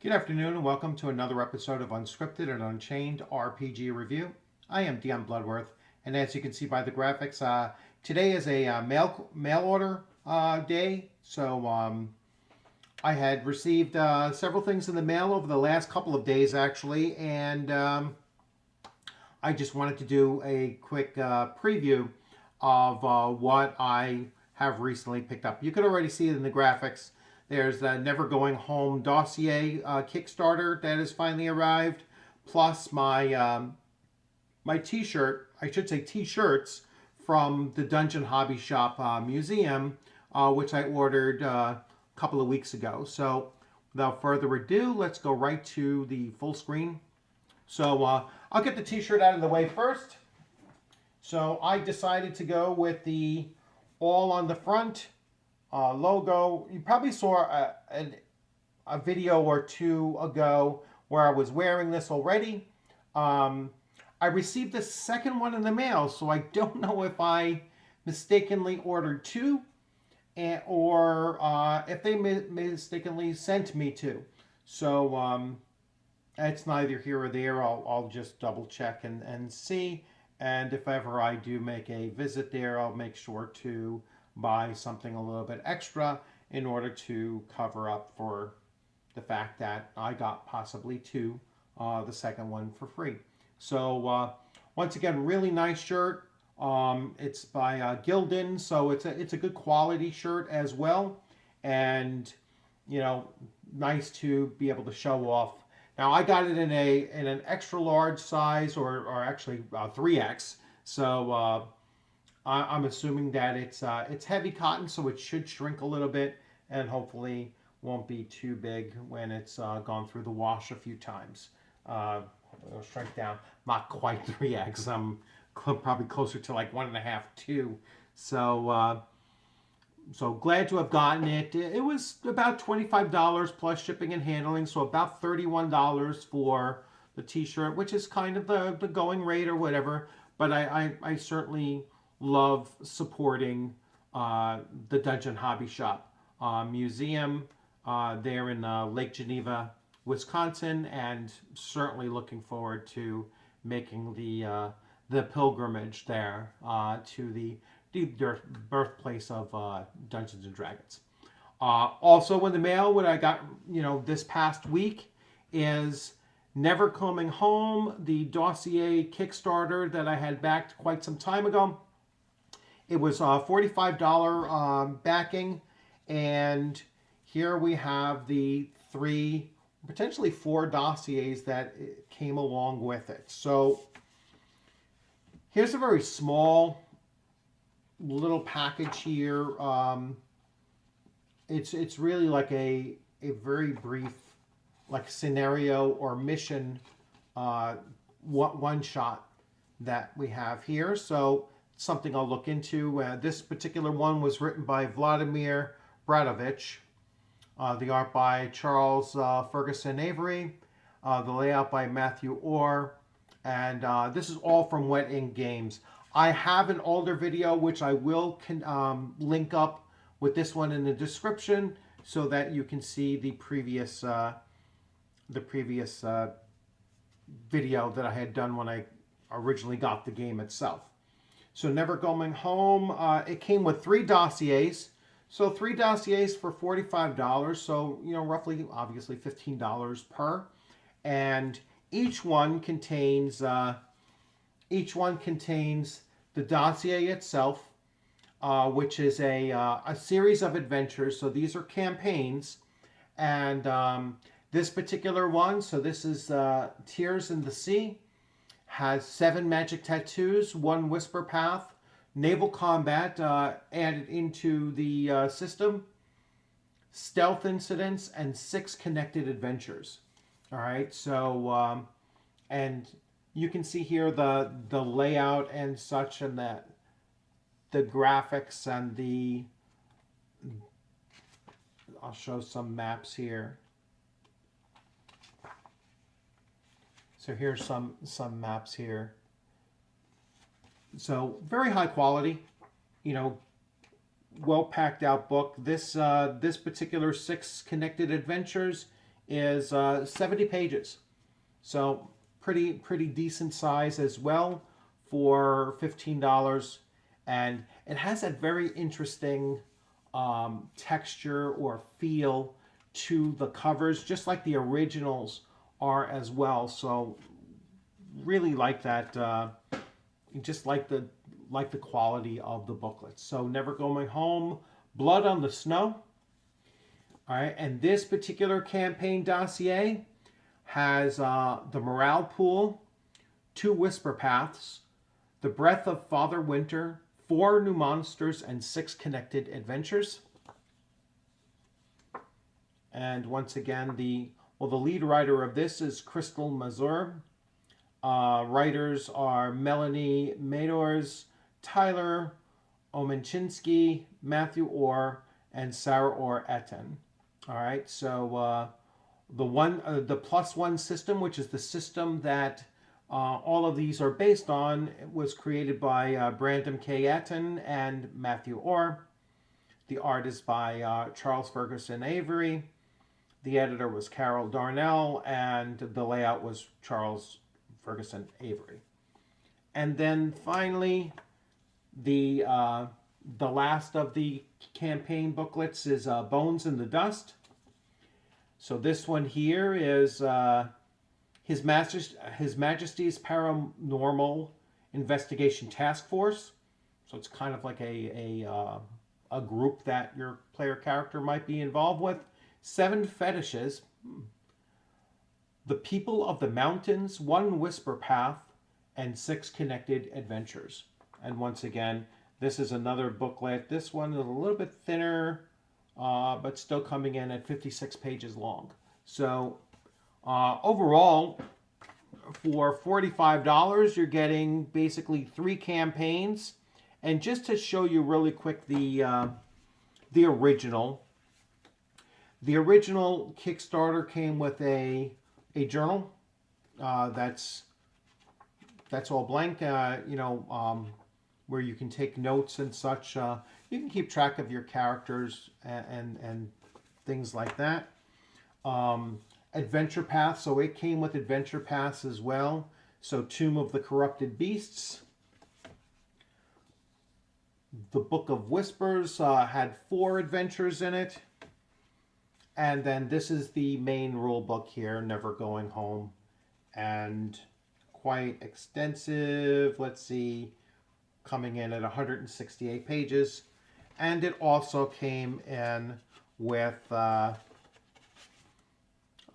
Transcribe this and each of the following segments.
Good afternoon and welcome to another episode of Unscripted and Unchained RPG Review. I am Bluddworth, and as you can see by the graphics, today is a mail order day. So I had received several things in the mail over the last couple of days, actually, and I just wanted to do a quick preview of what I have recently picked up. You could already see it in the graphics. There's the Never Going Home Dossier Kickstarter that has finally arrived, plus my T-shirt. I should say T-shirts from the Dungeon Hobby Shop Museum, which I ordered a couple of weeks ago. So, without further ado, let's go right to the full screen. So I'll get the T-shirt out of the way first. So I decided to go with the all on the front logo. You probably saw a video or two ago where I was wearing this already. I received the second one in the mail, so I don't know if I mistakenly ordered two or if they mistakenly sent me two. So it's neither here or there. I'll just double check and see. And if ever I do make a visit there, I'll make sure to buy something a little bit extra in order to cover up for the fact that I got possibly two, the second one for free. So once again, really nice shirt. It's by Gildan, so it's a good quality shirt as well, and nice to be able to show off. Now I got it in an extra large size, or actually 3X. So I'm assuming that it's heavy cotton, so it should shrink a little bit, and hopefully won't be too big when it's gone through the wash a few times. It'll shrink down. Not quite 3X. I'm probably closer to like 1.5, 2. So glad to have gotten it. It was about $25 plus shipping and handling, so about $31 for the T-shirt, which is kind of the going rate or whatever. But I certainly love supporting the Dungeon Hobby Shop Museum there in Lake Geneva, Wisconsin, and certainly looking forward to making the pilgrimage there to the birthplace of Dungeons and Dragons. Also in the mail, what I got, this past week is Never Coming Home, the Dossier Kickstarter that I had backed quite some time ago. It was $45 backing, and here we have the three, potentially four dossiers that came along with it. So here's a very small little package here. It's really like a very brief like scenario or mission one shot that we have here. So something I'll look into. This particular one was written by Vladimir Bradovich. The art by Charles Ferguson Avery. The layout by Matthew Orr. And this is all from Wet Ink Games. I have an older video which I will link up with this one in the description so that you can see the previous video that I had done when I originally got the game itself. So Never Going Home, it came with three dossiers. So three dossiers for $45. So roughly, obviously $15 per, and each one contains the dossier itself, which is a series of adventures. So these are campaigns, and this particular one, so this is Tears in the Sea, has 7 magic tattoos, 1 whisper path, naval combat added into the system, stealth incidents, and 6 connected adventures. All right, so and you can see here the layout and such, and that the graphics and I'll show some maps here. So here's some maps here. So very high quality, well packed out book. This particular 6 connected adventures is 70 pages. So pretty decent size as well for $15. And it has that very interesting texture or feel to the covers, just like the originals are as well. So really like that. Just like the quality of the booklets. So Never Going Home, Blood on the Snow. All right, and this particular campaign dossier has the Morale Pool, 2 Whisper Paths, The Breath of Father Winter, 4 New Monsters, and 6 Connected Adventures. And once again, the lead writer of this is Crystal Mazur. Writers are Melanie Madors, Tyler Omenchinsky, Matthew Orr, and Sarah Orr Etten. All right, so the +1 system, which is the system that all of these are based on, was created by Brandon K. Etten and Matthew Orr. The art is by Charles Ferguson Avery. The editor was Carol Darnell, and the layout was Charles Ferguson Avery. And then finally, the last of the campaign booklets is Bones in the Dust. So this one here is His Majesty's Paranormal Investigation Task Force. So it's kind of like a group that your player character might be involved with. 7 fetishes. The People of the Mountains, 1 Whisper Path, and 6 Connected Adventures. And once again, this is another booklet. This one is a little bit thinner, but still coming in at 56 pages long. So overall, for $45, you're getting basically 3 campaigns. And just to show you really quick the original. The original Kickstarter came with a journal that's all blank, where you can take notes and such. You can keep track of your characters and things like that. Adventure Path, so it came with Adventure Paths as well. So Tomb of the Corrupted Beasts. The Book of Whispers had 4 adventures in it. And then this is the main rule book here, Never Going Home. And quite extensive, let's see, coming in at 168 pages. And it also came in with a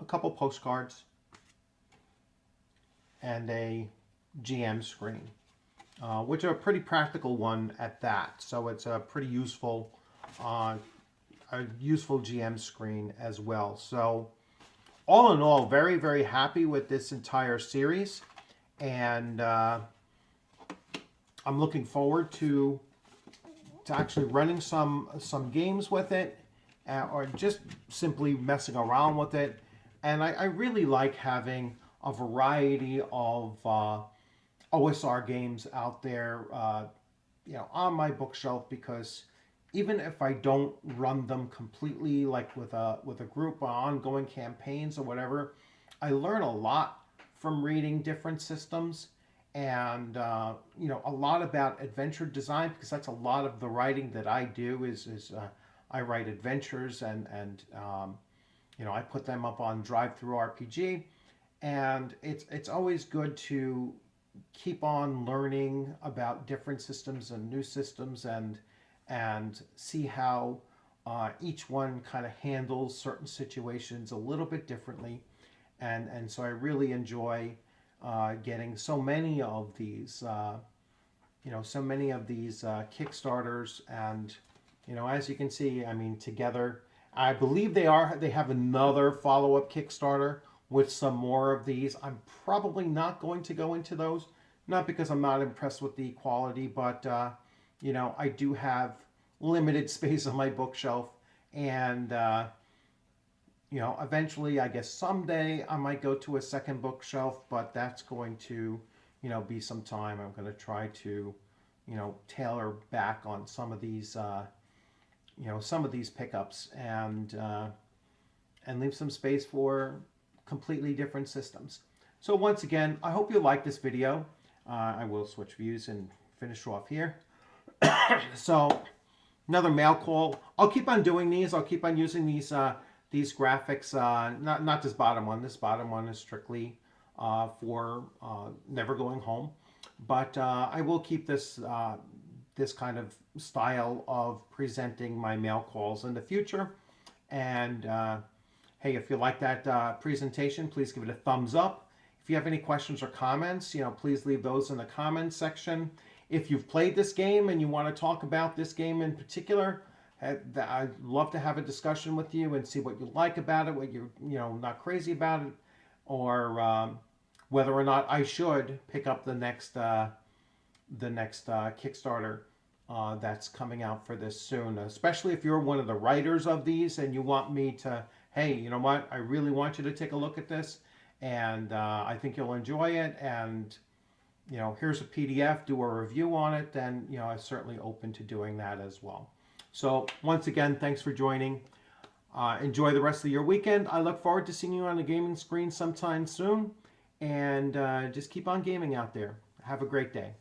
couple postcards and a GM screen, which are a pretty practical one at that. So it's a pretty useful GM screen as well. So all in all, very, very happy with this entire series. And I'm looking forward to actually running some games with it, or just simply messing around with it. And I really like having a variety of OSR games out there, on my bookshelf, because even if I don't run them completely, like with a group on ongoing campaigns or whatever, I learn a lot from reading different systems, and a lot about adventure design, because that's a lot of the writing that I do. Is I write adventures, and I put them up on Drive-Thru RPG, and it's always good to keep on learning about different systems and new systems, and see how each one kind of handles certain situations a little bit differently. And so I really enjoy getting so many of these Kickstarters. And as you can see, I mean, together, I believe they have another follow-up Kickstarter with some more of these. I'm probably not going to go into those, not because I'm not impressed with the quality, but I do have limited space on my bookshelf, and eventually, I guess someday I might go to a second bookshelf, but that's going to be some time. I'm going to try to tailor back on some of these pickups, and and leave some space for completely different systems. So once again, I hope you like this video. I will switch views and finish off here. So another mail call. I'll keep on doing these. I'll keep on using these graphics. Not this bottom one. This bottom one is strictly for never going home. But I will keep this this kind of style of presenting my mail calls in the future. And hey, if you like that presentation, please give it a thumbs up. If you have any questions or comments, please leave those in the comments section. If you've played this game and you want to talk about this game in particular, I'd love to have a discussion with you and see what you like about it, what you're not crazy about it, or whether or not I should pick up the next Kickstarter that's coming out for this soon. Especially if you're one of the writers of these and you want me to, hey, you know what? I really want you to take a look at this, and I think you'll enjoy it. And here's a PDF, do a review on it, then, I'm certainly open to doing that as well. So once again, thanks for joining. Enjoy the rest of your weekend. I look forward to seeing you on the gaming screen sometime soon. And just keep on gaming out there. Have a great day.